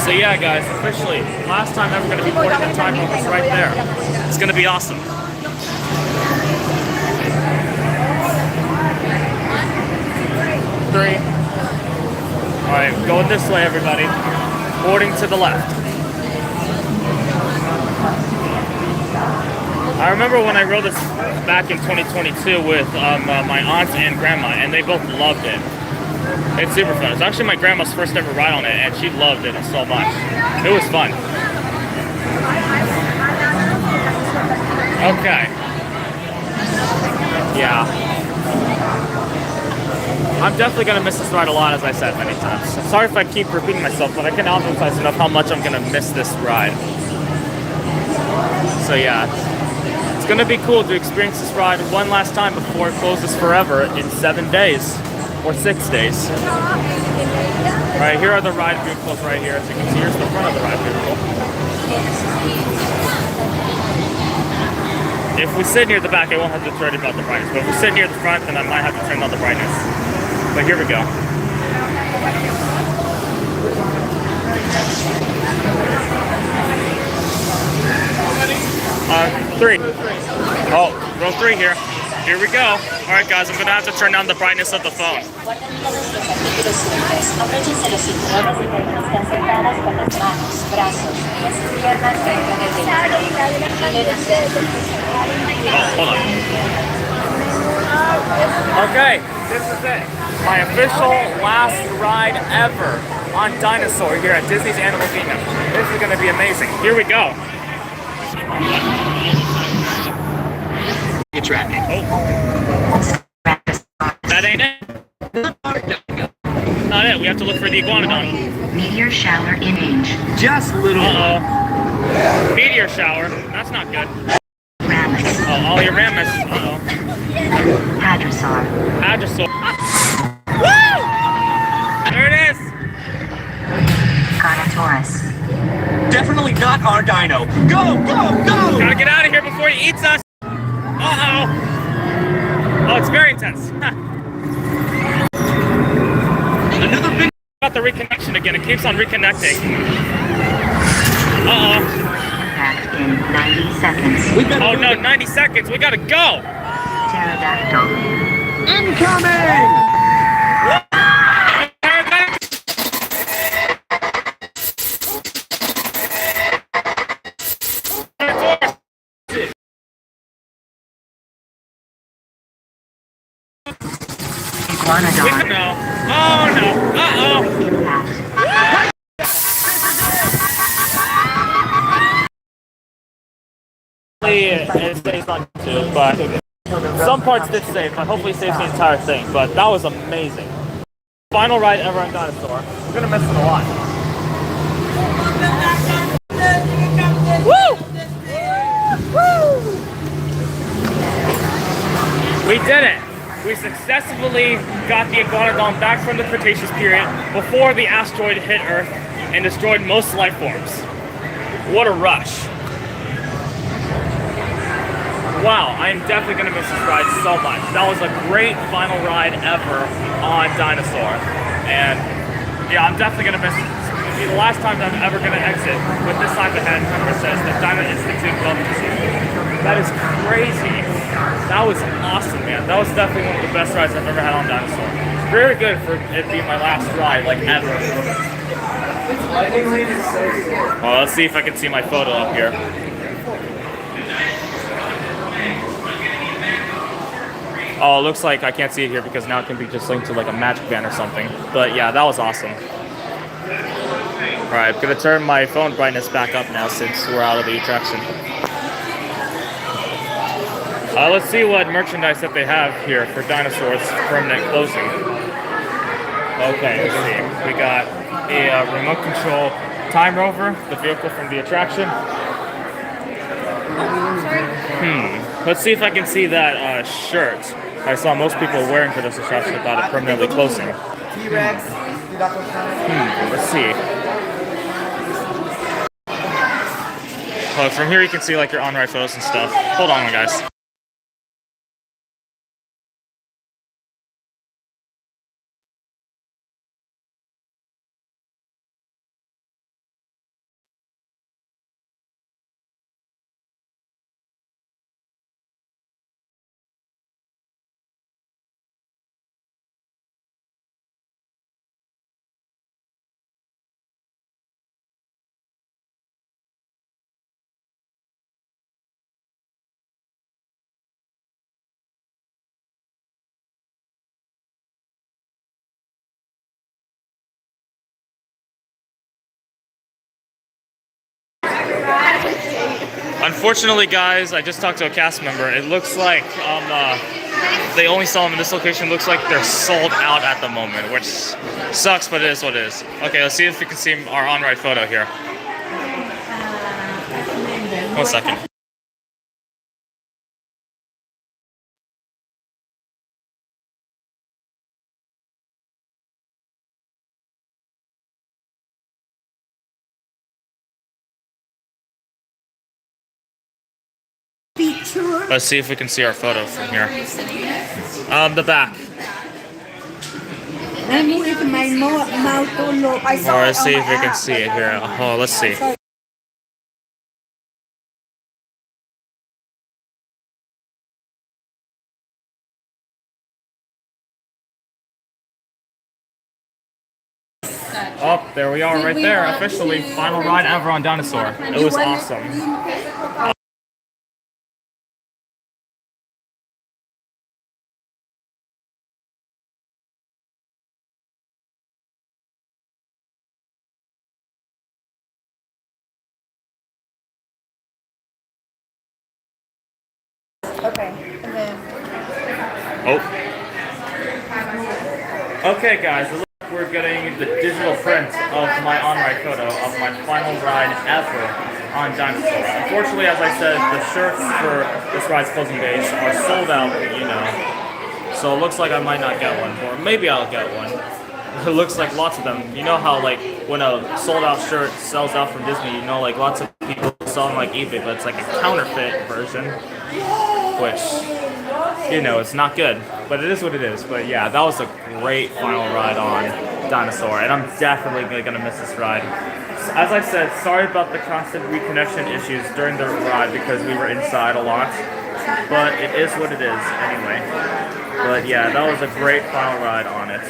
[SPEAKER 1] So yeah, guys, officially, last time ever gonna be boarding the time movers right there. It's gonna be awesome. Three. All right, going this way, everybody. Boarding to the left. I remember when I rode this back in 2022 with my aunt and grandma, and they both loved it. It's super fun. It's actually my grandma's first ever ride on it, and she loved it so much. It was fun. Okay. Yeah. I'm definitely going to miss this ride a lot, as I said many times. Sorry if I keep repeating myself, but I can't emphasize enough how much I'm going to miss this ride. So yeah, it's going to be cool to experience this ride one last time before it closes forever in 7 days, or 6 days. Alright, here are the ride vehicles right here. As you can see, here's the front of the ride vehicle. If we sit near the back, I won't have to turn about the brightness. But if we sit near the front, then I might have to turn on the brightness. But here we go. 3. Oh, row 3 here. Here we go. All right, guys, I'm gonna have to turn down the brightness of the phone. Oh, hold on. Okay, this is it. My official last ride ever on Dinosaur here at Disney's Animal Kingdom. This is gonna be amazing. Here we go. That ain't it. Not it. We have to look for the iguanodon.
[SPEAKER 6] Meteor shower in range.
[SPEAKER 5] Just a little.
[SPEAKER 1] Uh-oh. Meteor shower. That's not good.
[SPEAKER 6] Ramus.
[SPEAKER 1] Oh, Olliramus. Uh-oh.
[SPEAKER 6] Hadrosaur.
[SPEAKER 1] Hadrosaur. Woo! There it is.
[SPEAKER 6] Carnotaurus.
[SPEAKER 5] Definitely not our dino. Go, go, go!
[SPEAKER 1] Gotta get out of here before he eats us. Uh-oh. Oh, it's very intense.
[SPEAKER 5] Another big.
[SPEAKER 1] About the reconnection again. It keeps on reconnecting. Uh-oh.
[SPEAKER 6] Impact in 90 seconds.
[SPEAKER 1] Oh no, 90 seconds. We gotta go.
[SPEAKER 6] Pterodactyl.
[SPEAKER 5] Incoming!
[SPEAKER 6] Iguanodon.
[SPEAKER 1] No. Oh no. Uh-oh.
[SPEAKER 6] Impact.
[SPEAKER 1] It stays on YouTube, but some parts did save, but hopefully it saves the entire thing. But that was amazing. Final ride ever on Dinosaur. We're gonna miss it a lot. Woo! Woo! We did it! We successfully got the iguanodon back from the Cretaceous period before the asteroid hit Earth and destroyed most life forms. What a rush. Wow, I am definitely going to miss this ride so much. That was a great final ride ever on Dinosaur. And yeah, I'm definitely going to miss it. It'll be the last time that I'm ever going to exit with this sign ahead that says the Dino Institute welcomes you. That is crazy. That was awesome, man. That was definitely one of the best rides I've ever had on Dinosaur. Very good for it being my last ride, like ever. Well, let's see if I can see my photo up here. Oh, it looks like I can't see it here because now it can be just linked to like a magic band or something. But yeah, that was awesome. Alright, I'm gonna turn my phone brightness back up now since we're out of the attraction. Let's see what merchandise that they have here for Dinosaur's permanent closing. Okay, let's see. We got a remote control time rover, the vehicle from the attraction. Let's see if I can see that shirt I saw most people wearing for this attraction about it permanently closing.
[SPEAKER 7] T-Rex.
[SPEAKER 1] Let's see. Oh, from here you can see like your on-ride photos and stuff. Hold on, guys. Unfortunately, guys, I just talked to a cast member. It looks like they only sell them in this location. Looks like they're sold out at the moment, which sucks, but it is what it is. Okay, let's see if we can see our on-ride photo here. 1 second.
[SPEAKER 8] Beach.
[SPEAKER 4] sure.
[SPEAKER 1] Let's see if we can see our photo from here. The back.
[SPEAKER 4] I'm with my mouth all over. I saw
[SPEAKER 1] Or
[SPEAKER 4] it
[SPEAKER 1] let's
[SPEAKER 4] on
[SPEAKER 1] see
[SPEAKER 4] my
[SPEAKER 1] if we can
[SPEAKER 4] app,
[SPEAKER 1] see
[SPEAKER 4] but
[SPEAKER 1] it here. Oh, let's see. Oh, there we are right there. Officially, final ride ever on Dinosaur. It was awesome.
[SPEAKER 4] Okay, and then
[SPEAKER 1] Oh. Okay, guys, it looks like we're getting the digital print of my on-ride photo of my final ride ever on Dinosaur. Unfortunately, as I said, the shirts for this ride's closing days are sold out, you know. So it looks like I might not get one, or maybe I'll get one. It looks like lots of them. You know how, like, when a sold-out shirt sells out from Disney, you know, like, lots of people sell on, like, eBay, but it's like a counterfeit version, which, you know, it's not good, but it is what it is. But yeah, that was a great final ride on Dinosaur, and I'm definitely gonna miss this ride. As I said, sorry about the constant reconnection issues during the ride because we were inside a lot, but it is what it is anyway. But yeah, that was a great final ride on it.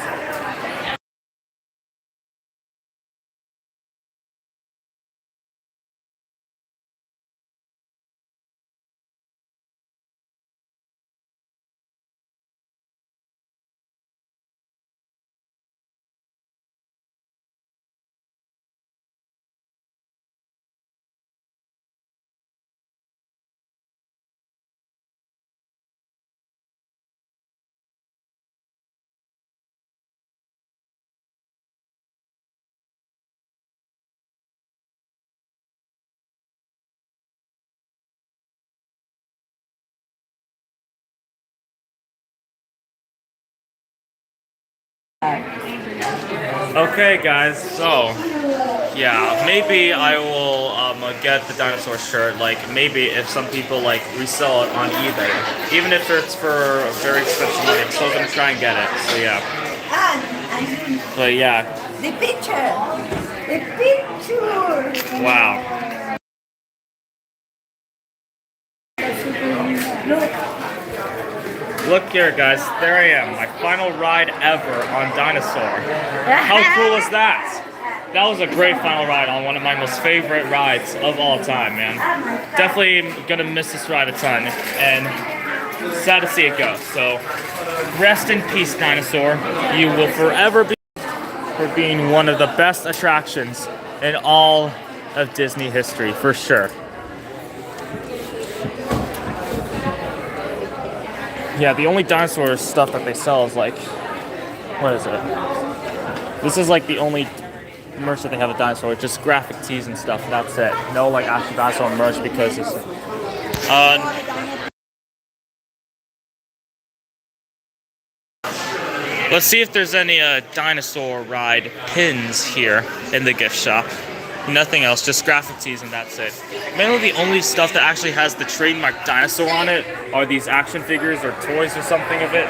[SPEAKER 1] Okay, guys, so yeah, maybe I will get the dinosaur shirt. Like, maybe if some people like resell it on eBay, even if it's for very expensive money, I'm still gonna try and get it. So yeah, but yeah,
[SPEAKER 4] the picture.
[SPEAKER 1] wow. Look here, guys. There I am, my final ride ever on Dinosaur. How cool is that? That was a great final ride on one of my most favorite rides of all time, man. Definitely gonna miss this ride a ton, and sad to see it go. So, rest in peace, Dinosaur. You will forever be for being one of the best attractions in all of Disney history, for sure. Yeah, the only dinosaur stuff that they sell is like, what is it? This is like the only merch that they have a dinosaur, just graphic tees and stuff. That's it. No like actual dinosaur merch because it's. Let's see if there's any dinosaur ride pins here in the gift shop. Nothing else, just graphic tees and that's it. Mainly the only stuff that actually has the trademark dinosaur on it are these action figures or toys or something of it,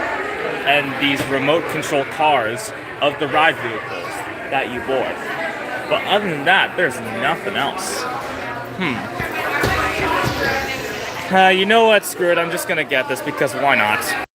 [SPEAKER 1] and these remote control cars of the ride vehicles that you board. But other than that, there's nothing else. You know what, screw it, I'm just gonna get this because why not?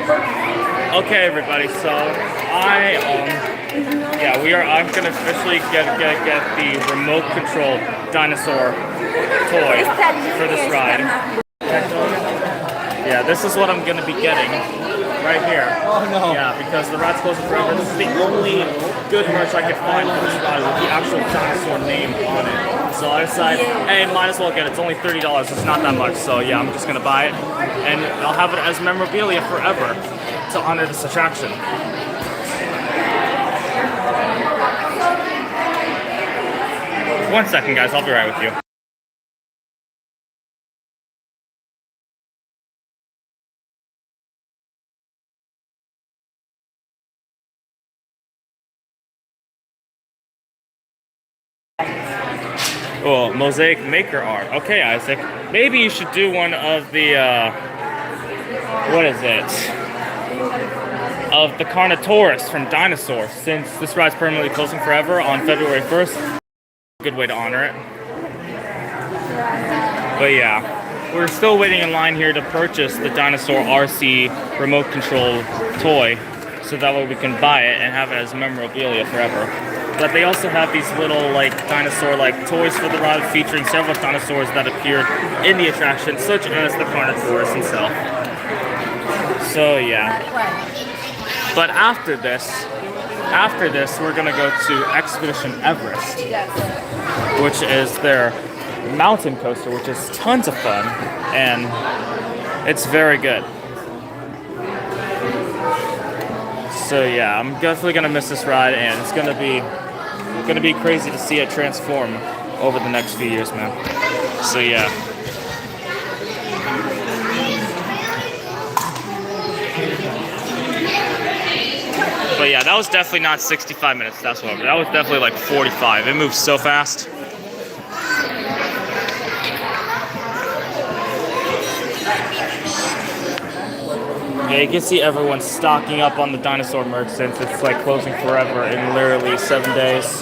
[SPEAKER 1] Okay, everybody. So I'm gonna officially get the remote control dinosaur toy for this ride. Yeah, this is what I'm gonna be getting right here.
[SPEAKER 7] Oh no.
[SPEAKER 1] Yeah, because the ride's closing forever. This is the only good merch I could find for this ride with the actual dinosaur name on it. So I decided, hey, might as well get it. It's only $30. It's not that much. So yeah, I'm just gonna buy it, and I'll have it as memorabilia forever to honor this attraction. One second, guys. I'll be right with you. Oh, mosaic maker art. Okay, Isaac. Maybe you should do one of the, what is it? Of the Carnotaurus from Dinosaur, since this ride's permanently closing forever on February 1st. Good way to honor it. But yeah, we're still waiting in line here to purchase the Dinosaur RC remote control toy, so that way we can buy it and have it as memorabilia forever. But they also have these little dinosaur toys for the ride featuring several dinosaurs that appeared in the attraction, such as the Carnotaurus himself. So yeah. But after this we're gonna go to Expedition Everest, which is their mountain coaster, which is tons of fun, and it's very good. So yeah, I'm definitely gonna miss this ride, and it's gonna be crazy to see it transform over the next few years, man. So yeah. But yeah, that was definitely not 65 minutes, that's what. That was definitely like 45. It moves so fast. Yeah, you can see everyone stocking up on the dinosaur merch since it's like closing forever in literally 7 days.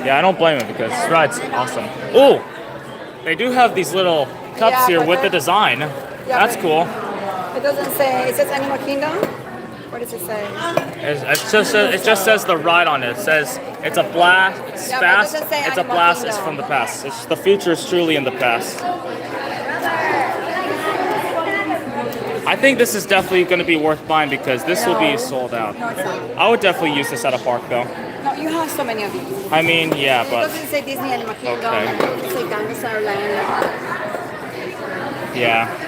[SPEAKER 1] Yeah, I don't blame it because this ride's awesome. Oh, they do have these little cups here with the design. That's cool.
[SPEAKER 4] It doesn't say, it says Animal Kingdom? What does it say?
[SPEAKER 1] It just says the ride on it. It says it's a blast, it's fast, it's a blast, it's from the past. It's, the future is truly in the past. I think this is definitely going to be worth buying because this will be sold out.
[SPEAKER 4] No, it's not.
[SPEAKER 1] I would definitely use this at a park though.
[SPEAKER 4] No, you have so many of these.
[SPEAKER 1] I mean, yeah,
[SPEAKER 4] It
[SPEAKER 1] but
[SPEAKER 4] doesn't say Disney Animal Kingdom.
[SPEAKER 1] Okay.
[SPEAKER 4] It doesn't say Dinosaur Land.
[SPEAKER 1] yeah.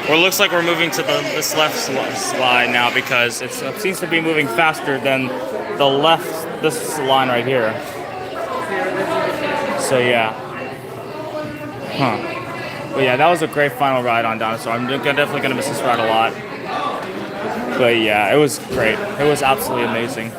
[SPEAKER 1] Well, it looks like we're moving to this left slide now because it seems to be moving faster than this line right here. So yeah. But yeah, that was a great final ride on Dinosaur. I'm definitely going to miss this ride a lot. But yeah, it was great. It was absolutely amazing.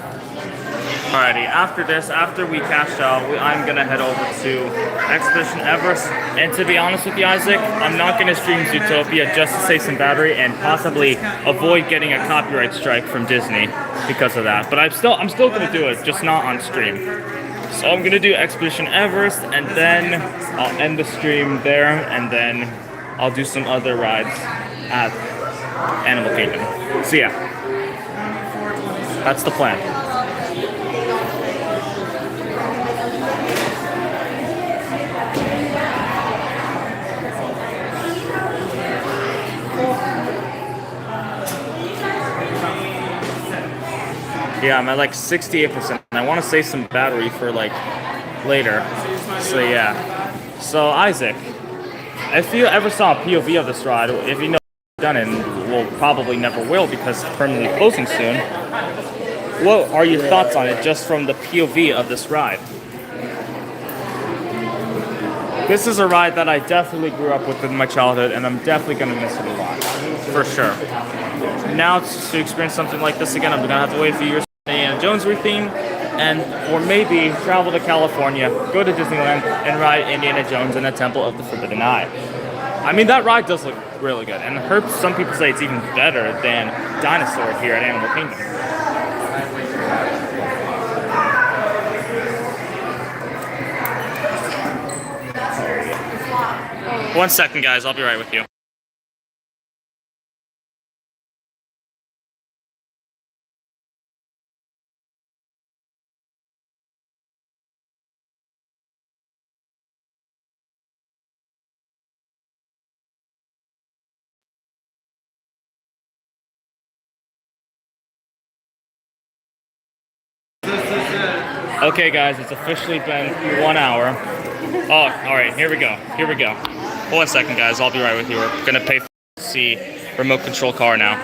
[SPEAKER 1] Alrighty, after we cash out, I'm gonna head over to Expedition Everest. And to be honest with you, Isaac, I'm not gonna stream Zootopia just to save some battery and possibly avoid getting a copyright strike from Disney because of that. But I'm still gonna do it, just not on stream. So I'm gonna do Expedition Everest, and then I'll end the stream there, and then I'll do some other rides at Animal Kingdom. So yeah, that's the plan. Yeah, I'm at like 68%. I want to save some battery for like later. So yeah. So Isaac, if you ever saw a POV of this ride, if you know done it, well, probably never will because it's permanently closing soon. What are your thoughts on it just from the POV of this ride? This is a ride that I definitely grew up with in my childhood, and I'm definitely gonna miss it a lot, for sure. Now to experience something like this again, I'm gonna have to wait a few years. Indiana Jones theme, or maybe travel to California, go to Disneyland, and ride Indiana Jones and the Temple of the Forbidden Eye. I mean, that ride does look really good, and I heard some people say it's even better than Dinosaur here at Animal Kingdom. One second, guys, I'll be right with you. Okay, guys, it's officially been 1 hour. Oh, all right, here we go. Here we go. 1 second, guys, I'll be right with you. We're gonna pay for the remote control car now.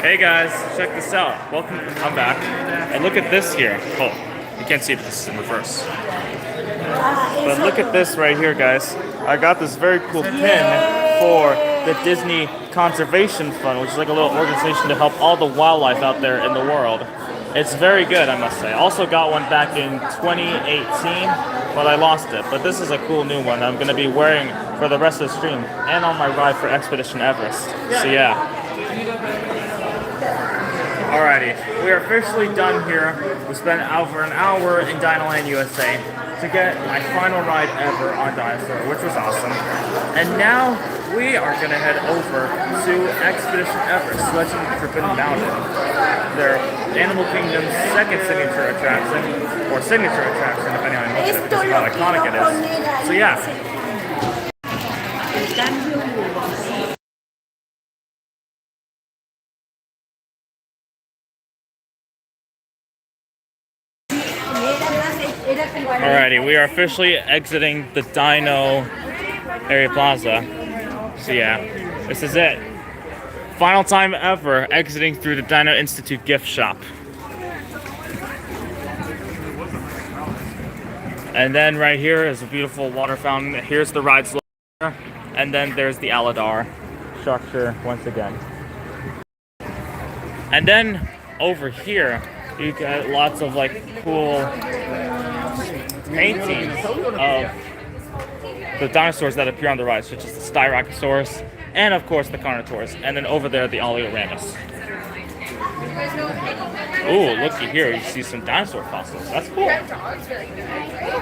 [SPEAKER 1] Hey guys, check this out. Welcome, I'm back. And look at this here. Oh, you can't see it, this is in reverse. But look at this right here, guys. I got this very cool pin for the Disney Conservation Fund, which is like a little organization to help all the wildlife out there in the world. It's very good, I must say. I also got one back in 2018, but I lost it. But this is a cool new one that I'm going to be wearing for the rest of the stream and on my ride for Expedition Everest. So yeah. Alrighty, we are officially done here. We spent over an hour in Dinoland, USA to get my final ride ever on Dinosaur, which was awesome. And now we are going to head over to Expedition Everest, Legend of the Forbidden Mountain. Their Animal Kingdom's second signature attraction, or signature attraction, depending on how you look at it, because of how iconic it is. So yeah. Alrighty, we are officially exiting the Dino Area Plaza. So yeah, this is it. Final time ever exiting through the Dino Institute gift shop. And then right here is a beautiful water fountain. Here's the ride slope. And then there's the Aladar structure once again. And then over here, you got lots of like cool paintings of the dinosaurs that appear on the ride, such as the Styracosaurus and of course the Carnotaurus, and then over there the Oleoramus. Ooh, looky here, you see some dinosaur fossils. That's cool.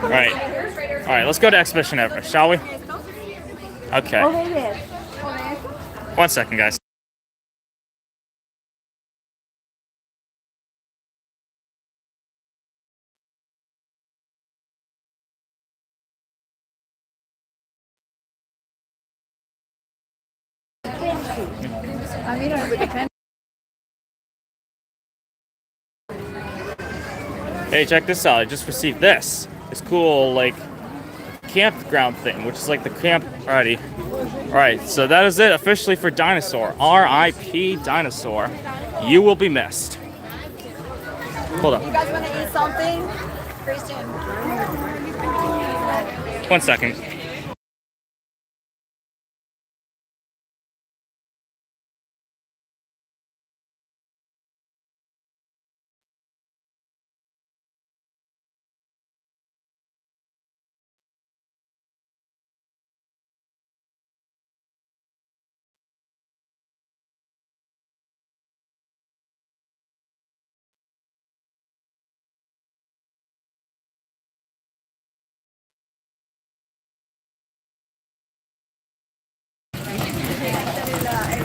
[SPEAKER 1] Alright, let's go to Expedition Everest, shall we? Okay. 1 second, guys. Hey, check this out. I just received this. This cool, like, campground thing, which is like the camp. Alrighty. Alright, so that is it officially for Dinosaur. R.I.P. Dinosaur. You will be missed. Hold on.
[SPEAKER 4] You guys want to eat something? Christian.
[SPEAKER 1] 1 second.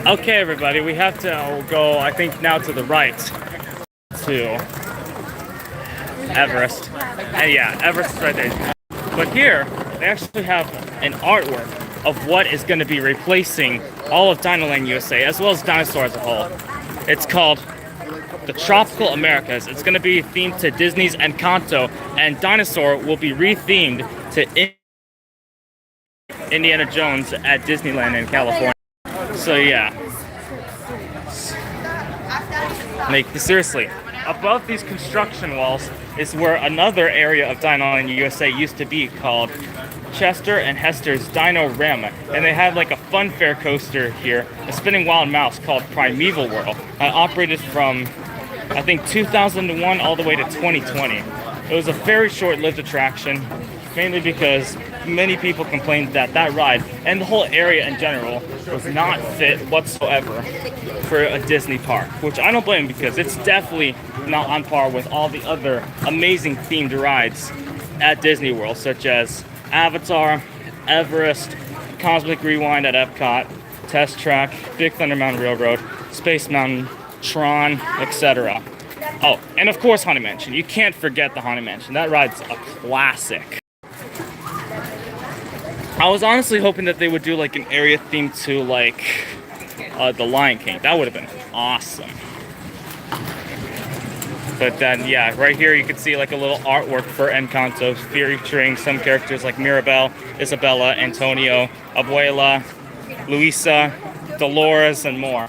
[SPEAKER 1] Okay, everybody, we have to go, I think, now to the right to Everest. And yeah, Everest is right there. But here, they actually have an artwork of what is going to be replacing all of Dinoland USA, as well as Dinosaur as a whole. It's called the Tropical Americas. It's going to be themed to Disney's Encanto, and Dinosaur will be rethemed to Indiana Jones at Disneyland in California. So yeah. Like, seriously, above these construction walls is where another area of Dinoland USA used to be, called Chester and Hester's Dino-Rama. And they had like a fun fair coaster here, a spinning wild mouse called Primeval World. Operated from, I think, 2001 all the way to 2020. It was a very short-lived attraction, mainly because many people complained that that ride and the whole area in general was not fit whatsoever for a Disney park, which I don't blame, because it's definitely not on par with all the other amazing themed rides at Disney World, such as Avatar, Everest, Cosmic Rewind at Epcot, Test Track, Big Thunder Mountain Railroad, Space Mountain, Tron, etc. Oh, and of course Haunted Mansion. You can't forget the Haunted Mansion. That ride's a classic. I was honestly hoping that they would do like an area themed to like the Lion King. That would have been awesome. But then, yeah, right here you can see like a little artwork for Encanto featuring some characters like Mirabel, Isabella, Antonio, Abuela, Luisa, Dolores, and more.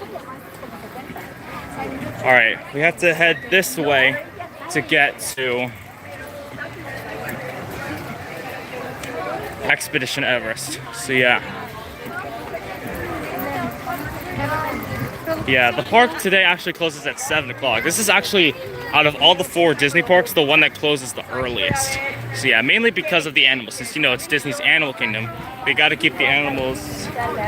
[SPEAKER 1] All right, we have to head this way to get to Expedition Everest. So yeah. Yeah, the park today actually closes at 7 o'clock. This is actually, out of all the 4 Disney parks, the one that closes the earliest. So yeah, mainly because of the animals. Since, you know, it's Disney's Animal Kingdom, they gotta keep the animals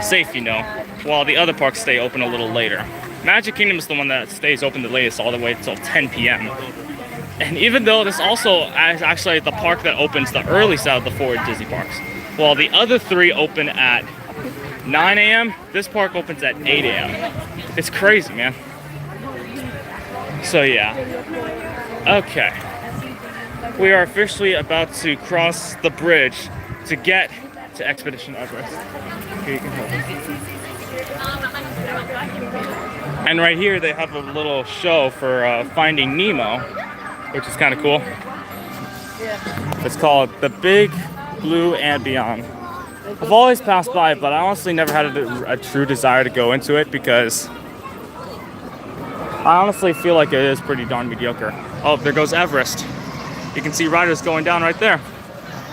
[SPEAKER 1] safe, you know, while the other parks stay open a little later. Magic Kingdom is the one that stays open the latest, all the way until 10 p.m. And even though this also is actually the park that opens the earliest out of the 4 Disney parks, while the other 3 open at 9 a.m., this park opens at 8 a.m. It's crazy, man. So yeah. Okay. We are officially about to cross the bridge to get to Expedition Everest. Here, you can hold it. And right here they have a little show for Finding Nemo, which is kind of cool. It's called The Big Blue and Beyond. I've always passed by it, but I honestly never had a true desire to go into it, because I honestly feel like it is pretty darn mediocre. Oh, there goes Everest. You can see riders going down right there.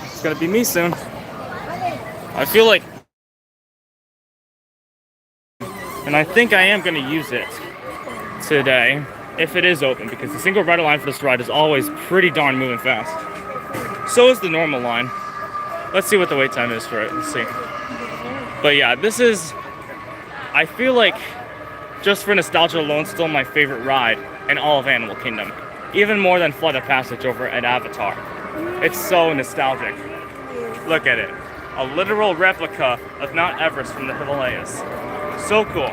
[SPEAKER 1] It's gonna be me soon. I feel like, and I think I am gonna use it today if it is open, because the single rider line for this ride is always pretty darn moving fast. So is the normal line. Let's see what the wait time is for it. Let's see. But yeah, this is, I feel like, just for nostalgia alone, still my favorite ride in all of Animal Kingdom. Even more than Flight of Passage over at Avatar. It's so nostalgic. Look at it. A literal replica of Mount Everest from the Himalayas. So cool.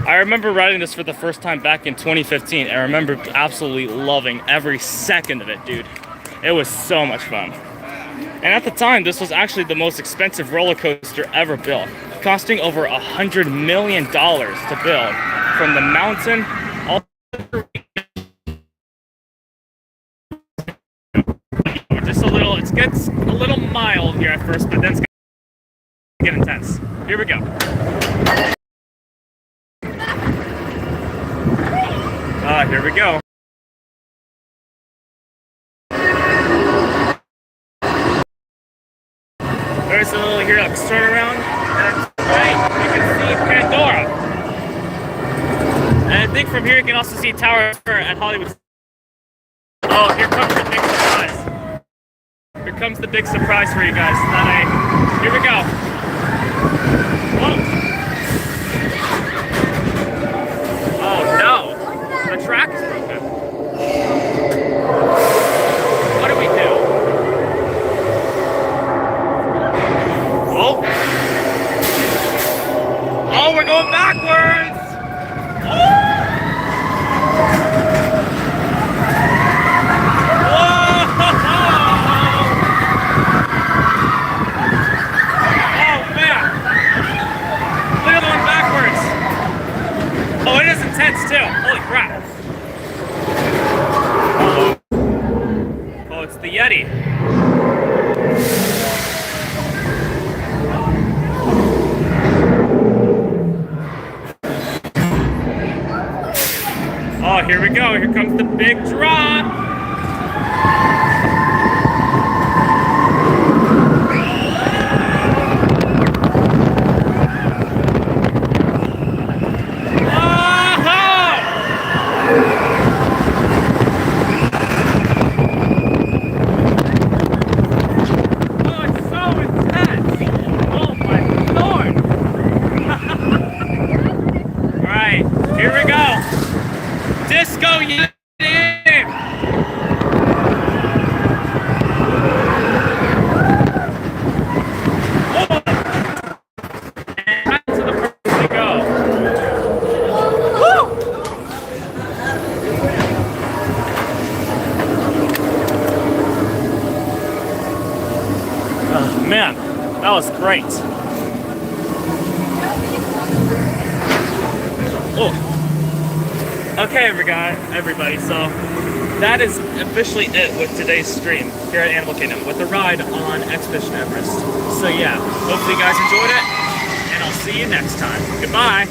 [SPEAKER 1] I remember riding this for the first time back in 2015. I remember absolutely loving every second of it, dude. It was so much fun. And at the time, this was actually the most expensive roller coaster ever built, costing over $100 million to build, from the mountain all just a little. It gets a little mild here at first, but then it's gonna get intense. Here we go. Here we go. There's a little here, let's turn around, and right, you can see Pandora. And I think from here you can also see Tower at Hollywood. Oh, here comes the big surprise. Here comes the big surprise for you guys. Here we go. Whoa. Oh no, the track is broken. What do we do? Oh, we're going too. Holy crap. Uh-oh. Oh, it's the Yeti. Oh, here we go. Here comes the big drop. Here we go. Disco Yeti. Oh. And back to the first we go. Woo! Oh, man, that was great. Oh. Okay, everybody, so that is officially it with today's stream here at Animal Kingdom with the ride on Expedition Everest. So yeah, hopefully you guys enjoyed it, and I'll see you next time. Goodbye!